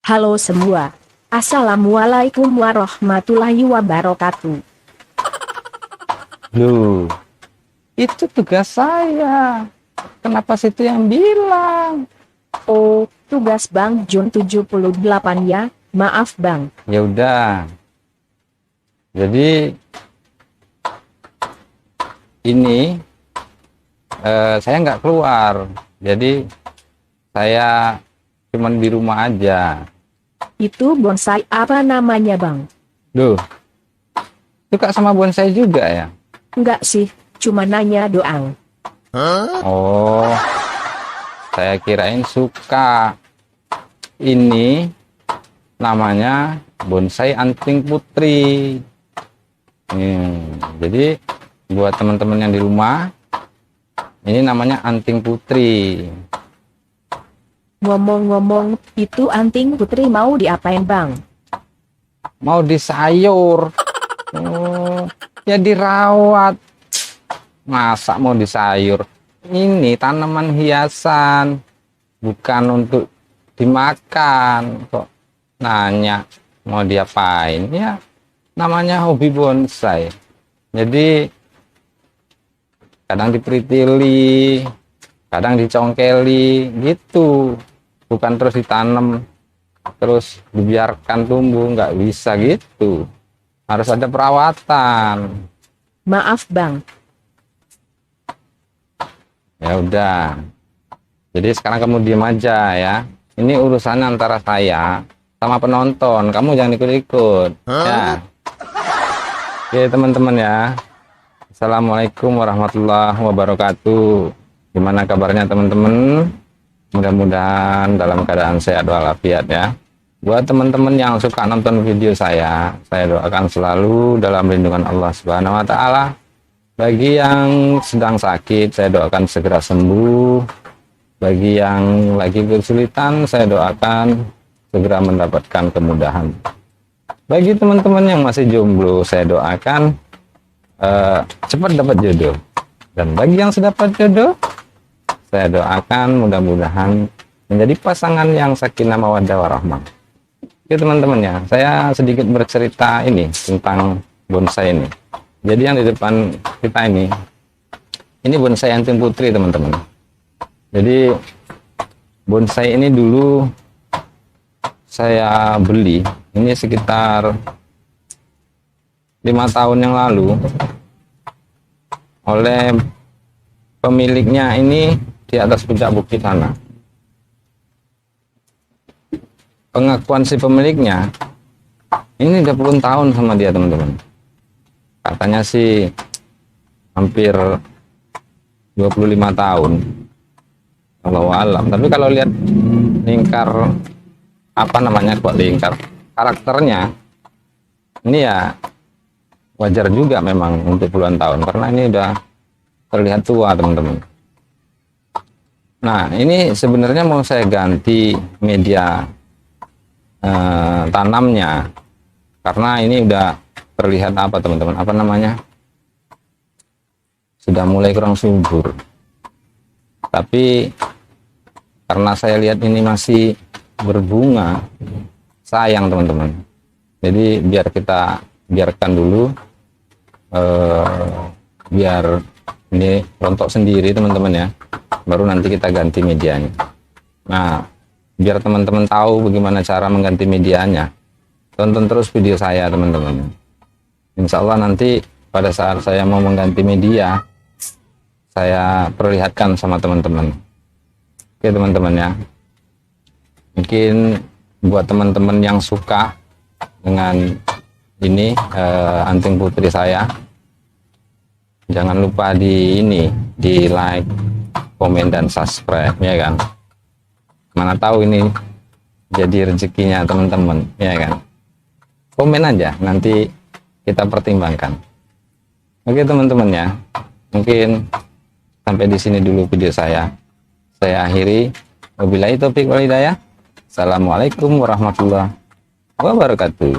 Halo semua. Assalamualaikum warahmatullahi wabarakatuh. Loh, itu tugas saya. Kenapa situ yang bilang? Oh, tugas Bang Jun 78 ya. Maaf Bang. Ya udah. Jadi ini saya nggak keluar. Jadi saya cuman di rumah aja. Itu bonsai apa namanya Bang? Loh, suka sama bonsai juga ya? Enggak sih, cuma nanya doang. Oh, saya kirain suka. Ini namanya bonsai anting putri. Jadi buat teman-teman yang di rumah, ini namanya anting putri. Ngomong-ngomong, itu anting putri mau diapain Bang? Mau disayur. Oh, ya dirawat. Masa mau disayur? Ini tanaman hiasan, bukan untuk dimakan. Kok nanya mau diapain? Ya namanya hobi bonsai. Jadi kadang diperitili, kadang dicongkeli gitu, bukan terus ditanam terus dibiarkan tumbuh, nggak bisa gitu, harus ada perawatan. Maaf Bang. Ya udah, jadi sekarang kamu diem aja ya, ini urusan antara saya sama penonton, kamu jangan ikut-ikut ya. Oke teman-teman ya, Assalamualaikum warahmatullahi wabarakatuh. Gimana kabarnya teman-teman? Mudah-mudahan dalam keadaan sehat walafiat ya. Buat teman-teman yang suka nonton video saya doakan selalu dalam lindungan Allah Subhanahu wa taala. Bagi yang sedang sakit, saya doakan segera sembuh. Bagi yang lagi kesulitan, saya doakan segera mendapatkan kemudahan. Bagi teman-teman yang masih jomblo, saya doakan cepat dapat jodoh. Dan bagi yang sudah dapat jodoh, saya doakan mudah-mudahan menjadi pasangan yang sakinah mawaddah warahmah. Oke teman-teman ya, saya sedikit bercerita ini tentang bonsai ini. Jadi yang di depan kita ini bonsai anting putri teman-teman. Jadi bonsai ini dulu saya beli, ini sekitar 5 tahun yang lalu oleh pemiliknya ini di atas puncak bukit sana. Pengakuan si pemiliknya ini udah puluhan tahun sama dia teman-teman. Katanya sih hampir 25 tahun. Allahu alam. Tapi kalau lihat lingkar apa namanya kok lingkar karakternya ini ya wajar juga memang untuk puluhan tahun karena ini udah terlihat tua teman-teman. Nah ini sebenarnya mau saya ganti media tanamnya karena ini udah terlihat apa teman-teman, apa namanya, sudah mulai kurang subur. Tapi karena saya lihat ini masih berbunga, sayang teman-teman, jadi biar kita biarkan dulu biar ini rontok sendiri teman-teman ya, baru nanti kita ganti medianya. Nah biar teman-teman tahu bagaimana cara mengganti medianya, tonton terus video saya teman-teman. Insya Allah nanti pada saat saya mau mengganti media, saya perlihatkan sama teman-teman. Oke teman-teman ya, mungkin buat teman-teman yang suka dengan ini anting putri saya, jangan lupa di like, komen dan subscribe ya kan. Mana tahu ini jadi rezekinya teman-teman ya kan. Komen aja nanti kita pertimbangkan. Oke teman-teman ya, mungkin sampai di sini dulu video saya akhiri. Wabillahi taufiq wal hidayah. Assalamualaikum warahmatullahi wabarakatuh.